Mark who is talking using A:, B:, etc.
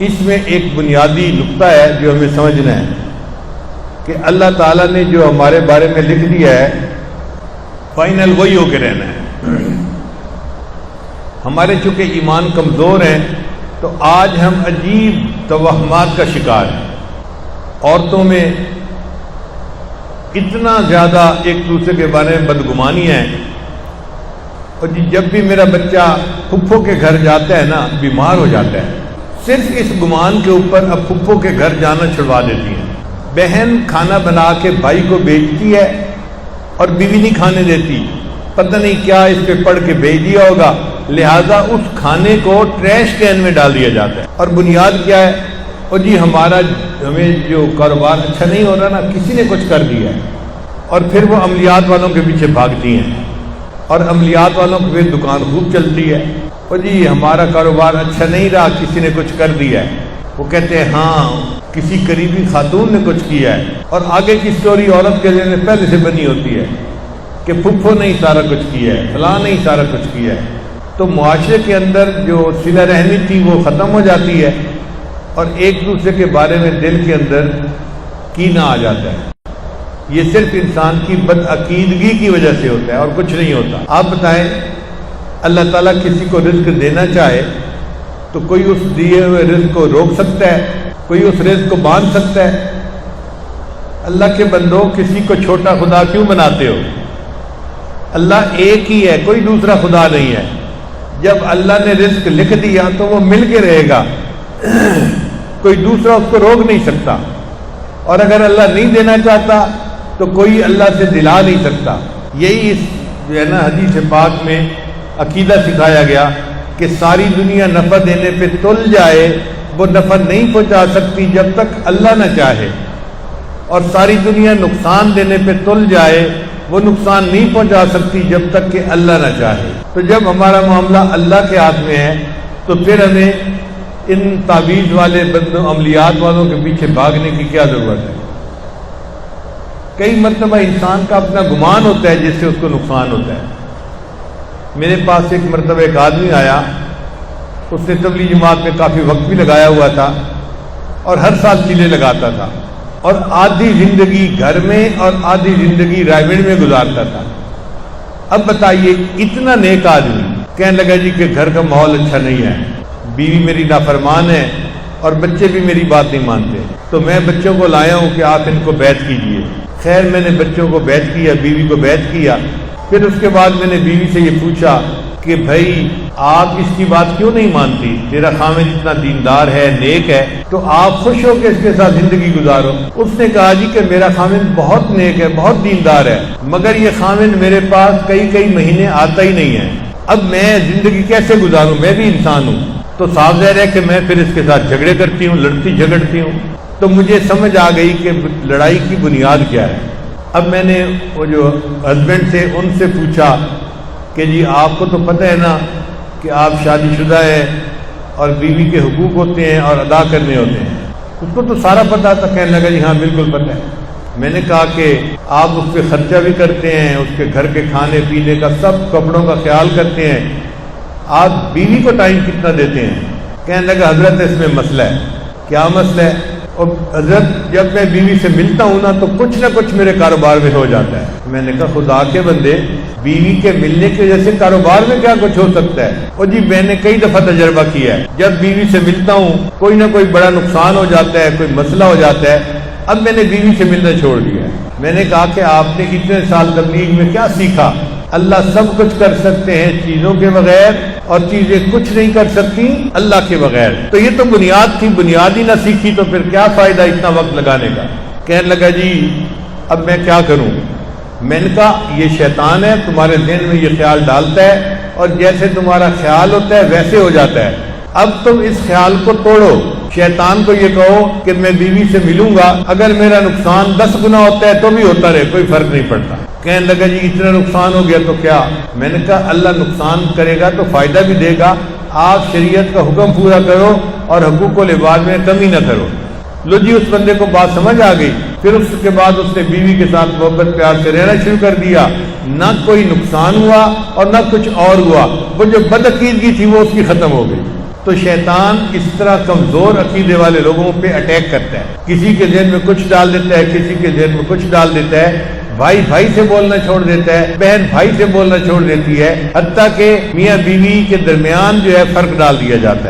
A: اس میں ایک بنیادی نقطہ ہے جو ہمیں سمجھنا ہے کہ اللہ تعالیٰ نے جو ہمارے بارے میں لکھ دیا ہے فائنل وہی ہو کے رہنا ہے۔ ہمارے چونکہ ایمان کمزور ہیں تو آج ہم عجیب توہمات کا شکار ہیں۔ عورتوں میں اتنا زیادہ ایک دوسرے کے بارے میں بدگمانی ہے، اور جب بھی میرا بچہ پھپھو کے گھر جاتا ہے نا بیمار ہو جاتا ہے، صرف اس گمان کے اوپر اب پھپھو کے گھر جانا چھڑوا دیتی ہیں۔ بہن کھانا بنا کے بھائی کو بیچتی ہے اور بیوی نہیں کھانے دیتی، پتہ نہیں کیا اس پہ پڑھ کے بھیج دیا ہوگا، لہذا اس کھانے کو ٹریش کین میں ڈال دیا جاتا ہے۔ اور بنیاد کیا ہے؟ اور جی ہمیں جو کاروبار اچھا نہیں ہو رہا نا، کسی نے کچھ کر دیا ہے، اور پھر وہ عملیات والوں کے پیچھے بھاگتی ہیں، اور عملیات والوں کی پھر دکان خوب چلتی ہے۔ اور جی ہمارا کاروبار اچھا نہیں رہا، کسی نے کچھ کر دیا ہے، وہ کہتے ہیں ہاں کسی قریبی خاتون نے کچھ کیا ہے، اور آگے کی سٹوری عورت کے ذہن میں پہلے سے بنی ہوتی ہے کہ پھپھو نے ہی سارا کچھ کیا ہے، فلاں نے ہی سارا کچھ کیا ہے۔ تو معاشرے کے اندر جو صلہ رحمی تھی وہ ختم ہو جاتی ہے، اور ایک دوسرے کے بارے میں دل کے اندر کینہ آ جاتا ہے۔ یہ صرف انسان کی بدعقیدگی کی وجہ سے ہوتا ہے اور کچھ نہیں ہوتا۔ آپ بتائیں، اللہ تعالیٰ کسی کو رزق دینا چاہے تو کوئی اس دیے ہوئے رزق کو روک سکتا ہے؟ کوئی اس رزق کو باندھ سکتا ہے؟ اللہ کے بندوں، کسی کو چھوٹا خدا کیوں بناتے ہو؟ اللہ ایک ہی ہے، کوئی دوسرا خدا نہیں ہے۔ جب اللہ نے رزق لکھ دیا تو وہ مل کے رہے گا، کوئی دوسرا اس کو روک نہیں سکتا، اور اگر اللہ نہیں دینا چاہتا تو کوئی اللہ سے دلا نہیں سکتا۔ یہی اس جو ہے نا حدیث پاک میں عقیدہ سکھایا گیا کہ ساری دنیا نفع دینے پہ تل جائے، وہ نفع نہیں پہنچا سکتی جب تک اللہ نہ چاہے، اور ساری دنیا نقصان دینے پہ تل جائے، وہ نقصان نہیں پہنچا سکتی جب تک کہ اللہ نہ چاہے۔ تو جب ہمارا معاملہ اللہ کے ہاتھ میں ہے تو پھر ہمیں ان تعویذ والے بندوں، عملیات والوں کے پیچھے بھاگنے کی کیا ضرورت ہے؟ کئی مرتبہ انسان کا اپنا گمان ہوتا ہے جس سے اس کو نقصان ہوتا ہے۔ میرے پاس ایک مرتبہ ایک آدمی آیا، اس نے تبلیغ جماعت میں کافی وقت بھی لگایا ہوا تھا اور ہر سال چیلے لگاتا تھا، اور آدھی زندگی گھر میں اور آدھی زندگی رائے میں گزارتا تھا۔ اب بتائیے، اتنا نیک آدمی کہنے لگا جی کہ گھر کا ماحول اچھا نہیں ہے، بیوی میری نافرمان ہے اور بچے بھی میری بات نہیں مانتے، تو میں بچوں کو لایا ہوں کہ آپ ان کو بیعت کیجئے۔ خیر میں نے بچوں کو بیعت کیا، بیوی کو بیعت کیا۔ پھر اس کے بعد میں نے بیوی سے یہ پوچھا کہ بھائی آپ اس کی بات کیوں نہیں مانتی؟ تیرا خامد اتنا دیندار ہے، نیک ہے، تو آپ خوش ہو کے اس کے ساتھ زندگی گزارو۔ اس نے کہا جی کہ میرا خامد بہت نیک ہے، بہت دیندار ہے، مگر یہ خامد میرے پاس کئی مہینے آتا ہی نہیں ہے، اب میں زندگی کیسے گزاروں؟ میں بھی انسان ہوں، تو صاف ظاہر ہے کہ میں پھر اس کے ساتھ جھگڑے کرتی ہوں، لڑتی جھگڑتی ہوں۔ تو مجھے سمجھ آ گئی کہ لڑائی کی بنیاد کیا ہے۔ اب میں نے وہ جو ہسبینڈ سے ان سے پوچھا کہ جی آپ کو تو پتہ ہے نا کہ آپ شادی شدہ ہیں اور بیوی کے حقوق ہوتے ہیں اور ادا کرنے ہوتے ہیں؟ اس کو تو سارا پتہ تھا، کہنے لگا جی ہاں بالکل پتہ ہے۔ میں نے کہا کہ آپ اس پہ خرچہ بھی کرتے ہیں، اس کے گھر کے کھانے پینے کا، سب کپڑوں کا خیال کرتے ہیں، آپ بیوی کو ٹائم کتنا دیتے ہیں؟ کہنے لگا حضرت اس میں مسئلہ ہے۔ کیا مسئلہ ہے؟ اور حضرت جب میں بیوی سے ملتا ہوں نا تو کچھ نہ کچھ میرے کاروبار میں ہو جاتا ہے۔ میں نے کہا خدا کے بندے، بیوی کے ملنے کی وجہ سے کاروبار میں کیا کچھ ہو سکتا ہے؟ اور جی میں نے کئی دفعہ تجربہ کیا ہے، جب بیوی سے ملتا ہوں کوئی نہ کوئی بڑا نقصان ہو جاتا ہے، کوئی مسئلہ ہو جاتا ہے۔ اب میں نے بیوی سے ملنا چھوڑ دیا ہے۔ میں نے کہا کہ آپ نے اتنے سال تبلیغ میں کیا سیکھا؟ اللہ سب کچھ کر سکتے ہیں چیزوں کے بغیر، اور چیزیں کچھ نہیں کر سکتی اللہ کے بغیر۔ تو یہ تو بنیاد تھی، بنیاد ہی نہ سیکھی تو پھر کیا فائدہ اتنا وقت لگانے کا؟ کہنے لگا جی اب میں کیا کروں؟ میں نے کہا یہ شیطان ہے، تمہارے ذہن میں یہ خیال ڈالتا ہے، اور جیسے تمہارا خیال ہوتا ہے ویسے ہو جاتا ہے۔ اب تم اس خیال کو توڑو، شیطان کو یہ کہو کہ میں بیوی سے ملوں گا، اگر میرا نقصان 10 گنا ہوتا ہے تو بھی ہوتا رہے، کوئی فرق نہیں پڑتا۔ کہنے لگا جی اتنا نقصان ہو گیا تو کیا؟ میں نے کہا اللہ نقصان کرے گا تو فائدہ بھی دے گا، آپ شریعت کا حکم پورا کرو اور حقوق و لباس میں کمی نہ کرو۔ لو جی اس بندے کو بات سمجھ آ گئی۔ پھر اس کے بعد اس نے بیوی کے ساتھ محبت پیار سے رہنا شروع کر دیا، نہ کوئی نقصان ہوا اور نہ کچھ اور ہوا، وہ جو بدعقیدگی تھی وہ اس کی ختم ہو گئی۔ تو شیطان اس طرح کمزور عقیدے والے لوگوں پہ اٹیک کرتا ہے، کسی کے ذہن میں کچھ ڈال دیتا ہے، کسی کے ذہن میں کچھ ڈال دیتا ہے، بھائی بھائی سے بولنا چھوڑ دیتا ہے، بہن بھائی سے بولنا چھوڑ دیتی ہے، حتیٰ کہ میاں بیوی کے درمیان جو ہے فرق ڈال دیا جاتا ہے۔